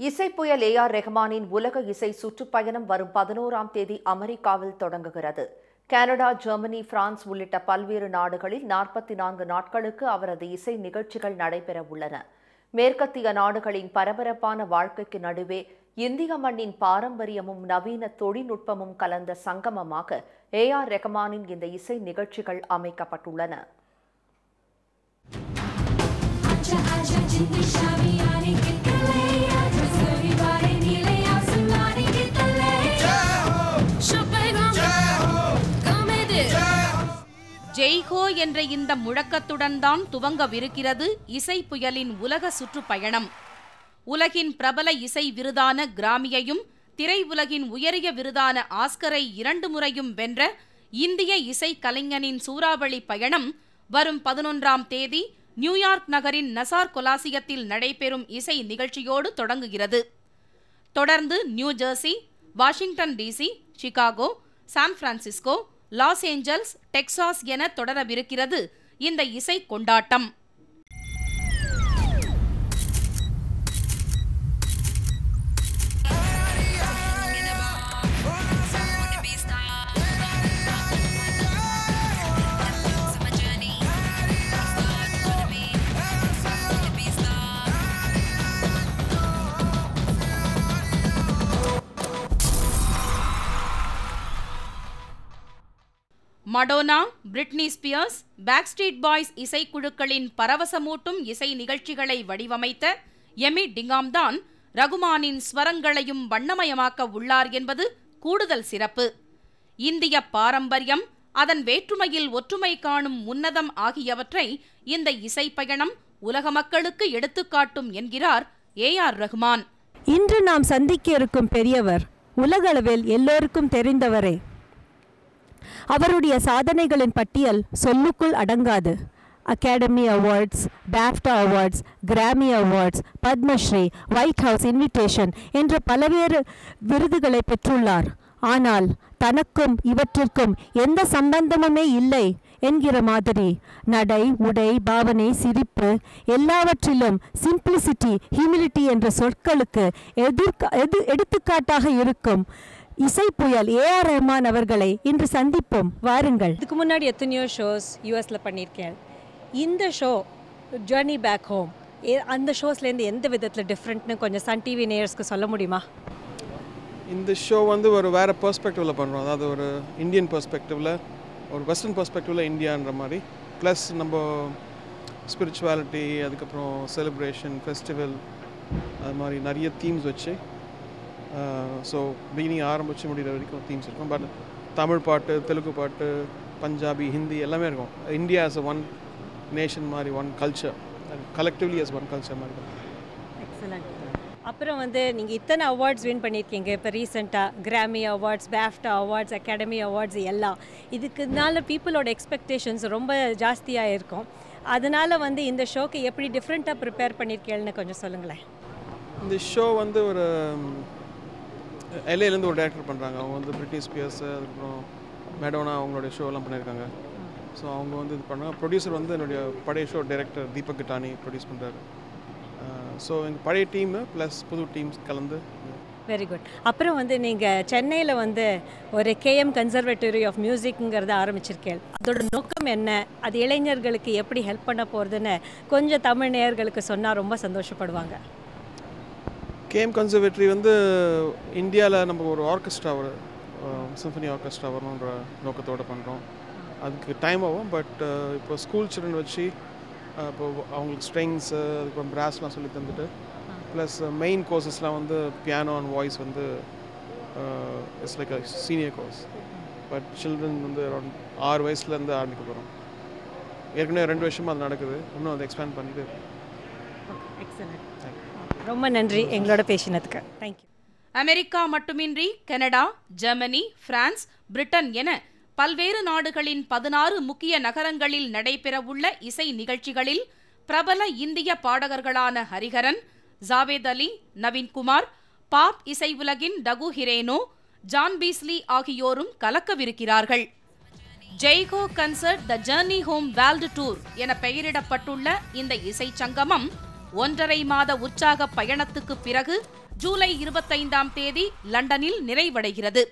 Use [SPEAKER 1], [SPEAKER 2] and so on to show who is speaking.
[SPEAKER 1] இசைப்புயல் AR ரெஹ்மானின் உலக இசை சுற்றுப்பயணம் வரும் 11ஆம் தேதி அமெரிக்காவில் தொடங்குகிறது. கனடா, ஜெர்மனி, பிரான்ஸ் உள்ளிட்ட பல்வேறு நாடுகளில் 44 நாட்களுக்கு அவரது இசை நிகழ்ச்சிகள் நடைபெற உள்ளன. மேற்கத்திய நாடுகளின் பரபரப்பான வாழ்க்கைக்கு நடுவே இந்திய மண்ணின் பாரம்பரியமும் நவீன தொழில்நுட்பமும் கலந்த சங்கமமாக ஏஆர் ரெஹ்மானின் இந்த இசை நிகழ்ச்சிகள் அமைக்கப்பட்டுள்ளன.
[SPEAKER 2] ஜெய்ஹோ என்ற இந்த முழக்கத்துடன் தான் துவங்கவிருக்கிறது இசை புயலின் உலக சுற்றுப்பயணம். உலகின் பிரபல இசை விருதான கிராமியையும் திரையுலகின் உயரிய விருதான ஆஸ்கரை 2 முறையும் வென்ற இந்திய இசை கலைஞனின் சூறாவளி பயணம் வரும் 11ஆம் தேதி நியூயார்க் நகரின் நசார் கொலாசியத்தில் நடைபெறும் இசை நிகழ்ச்சியோடு தொடங்குகிறது. தொடர்ந்து New Jersey, Washington DC, Chicago, San Francisco, Los Angeles, Texas என தொடரவிருக்கிறது இந்த இசை கொண்டாட்டம். Madonna, Britney Spears, Backstreet Boys இசைக்குழுக்களின் பரவசமூட்டும் இசை நிகழ்ச்சிகளை வடிவமைத்த எமி டிங்காம் தான் ரகுமானின் ஸ்வரங்களையும் வண்ணமயமாக்க உள்ளார் என்பது கூடுதல் சிறப்பு. இந்திய பாரம்பரியம், அதன் வேற்றுமையில் ஒற்றுமை காணும் உன்னதம் ஆகியவற்றை இந்த இசை பயணம் உலக மக்களுக்கு எடுத்துக்காட்டும் என்கிறார் ஏஆர் ரஹ்மான்.
[SPEAKER 3] இன்று நாம் சந்திக்க இருக்கும் பெரியவர் உலகளவில் எல்லோருக்கும் தெரிந்தவரே. அவருடைய சாதனைகளின் பட்டியல் சொல்லுக்குள் அடங்காது. Academy Awards, BAFTA Awards, Grammy Awards, Padmashri, White House invitation என்ற பல்வேறு விருதுகளை பெற்றுள்ளார். ஆனால் தனக்கும் இவற்றிற்கும் எந்த சம்பந்தமுமே இல்லை என்கிற மாதிரி நடை, உடை, பாவனை, சிரிப்பு எல்லாவற்றிலும் சிம்பிளிசிட்டி, ஹியூமிலிட்டி என்ற சொற்களுக்கு எடுத்துக்காட்டாக இருக்கும் இசை புயல் ஏஆர் ரஹ்மான் அவர்களை இன்று சந்திப்போம். வாருங்கள்.
[SPEAKER 4] இதுக்கு முன்னாடி எத்தனையோ ஷோஸ் யூஎஸில் பண்ணியிருக்கேன். இந்த ஷோ ஜர்னி பேக் ஹோம், அந்த ஷோஸ்லேருந்து எந்த விதத்தில் டிஃப்ரெண்ட்னு கொஞ்சம் சன் டிவி நேயர்ஸ்க்கு சொல்ல முடியுமா?
[SPEAKER 5] இந்த ஷோ ஒரு வேறு பெர்ஸ்பெக்டிவில் பண்ணுறோம். அதாவது ஒரு இந்தியன் பெர்ஸ்பெக்டிவில், ஒரு வெஸ்டர்ன் பெர்ஸ்பெக்டிவில் இந்தியான்ற மாதிரி, ப்ளஸ் நம்ம ஸ்பிரிச்சுவாலிட்டி, அதுக்கப்புறம் செலிப்ரேஷன், ஃபெஸ்டிவல், அது மாதிரி நிறைய தீம்ஸ் வச்சு ஸோ பிகினிங் ஆரம்பித்து முடிகிற வரைக்கும் தீம்ஸ் இருக்கும். பட் தமிழ் பாட்டு, தெலுங்கு பாட்டு, பஞ்சாபி, ஹிந்தி எல்லாமே இருக்கும். இந்தியா ஆஸ் ஒன் நேஷன் மாதிரி, one culture, collectively as one culture மாதிரி இருக்கும்.
[SPEAKER 4] எக்ஸலண்ட். அப்புறம் நீங்கள் இத்தனை அவார்ட்ஸ் வின் பண்ணியிருக்கீங்க. இப்போ ரீசெண்டாக Grammy Awards, BAFTA Awards, Academy Awards எல்லாம். இதுக்குனால பீப்புளோட எக்ஸ்பெக்டேஷன்ஸ் ரொம்ப ஜாஸ்தியாக இருக்கும். அதனால் இந்த ஷோக்கு எப்படி டிஃப்ரெண்ட்டாக ப்ரிப்பேர் பண்ணியிருக்கேன்னு கொஞ்சம் சொல்லுங்களேன்.
[SPEAKER 5] இந்த ஷோ ஒரு எல்ஏலேருந்து ஒரு டேரக்டர் பண்ணுறாங்க. அவங்க பிரிட்னி ஸ்பியர்ஸ், அதுக்கப்புறம் மெடோனா அவங்களுடைய ஷோலாம் பண்ணியிருக்காங்க. ஸோ அவங்க இது பண்ணாங்க. ப்ரொடியூசர் என்னுடைய பழைய ஷோ டைரக்டர் தீபக் கிட்டானி ப்ரொடியூஸ் பண்ணுறாரு. ஸோ எங்கள் பழைய டீம் ப்ளஸ் புது டீம்ஸ் கலந்து.
[SPEAKER 4] Very good. அப்புறம் நீங்கள் சென்னையில் ஒரு கேஎம் கன்சர்வேட்டரி ஆஃப் மியூசிக்ங்கிறத ஆரம்பிச்சிருக்கேன். அதோட நோக்கம் என்ன, அது இளைஞர்களுக்கு எப்படி ஹெல்ப் பண்ண போகிறதுன்னு கொஞ்சம் தமிழ் நேயர்களுக்கு சொன்னால் ரொம்ப சந்தோஷப்படுவாங்க.
[SPEAKER 5] கேஎம் கன்சர்வேட்டரி இந்தியாவில் நம்ம ஒரு ஆர்கெஸ்ட்ரா, ஒரு சிம்பனி ஆர்கெஸ்ட்ரா வரணுன்ற நோக்கத்தோடு பண்ணுறோம். அதுக்கு டைம் ஆகும். பட் இப்போ ஸ்கூல் சில்ட்ரன் வச்சு இப்போ அவங்களுக்கு ஸ்ட்ரிங்ஸு, அதுக்கப்புறம் பிராஸ்லாம் சொல்லி தந்துட்டு, ப்ளஸ் மெயின் கோர்சஸ்லாம் piano and voice it's like a senior course. But children around 6 வயசுலேருந்து ஆரம்பிக்க போகிறோம். ஏற்கனவே 2 வருஷமாக அது நடக்குது. இன்னும் அதை எக்ஸ்பேண்ட் பண்ணிட்டு.
[SPEAKER 4] எக்ஸலண்ட். ரொம்ப நன்றி எங்களோட பேசினதுக்கு. தேங்க்யூ.
[SPEAKER 2] அமெரிக்கா மட்டுமின்றி கனடா, ஜெர்மனி, பிரான்ஸ், பிரிட்டன் என பல்வேறு நாடுகளின் 16 முக்கிய நகரங்களில் நடைபெறவுள்ள இசை நிகழ்ச்சிகளில் பிரபல இந்திய பாடகர்களான ஹரிஹரன், ஜாவேத் அலி, நவீன்குமார், பாப் இசை உலகின் டகு ஹிரேனோ, ஜான் பீஸ்லி ஆகியோரும் கலக்கவிருக்கிறார்கள். Jai Ho concert the journey home world tour என பெயரிடப்பட்டுள்ள இந்த இசை சங்கமம் 1.5 மாத உற்சாக பயணத்துக்கு பிறகு ஜூலை 25ஆம் தேதி லண்டனில் நிறைவடைகிறது.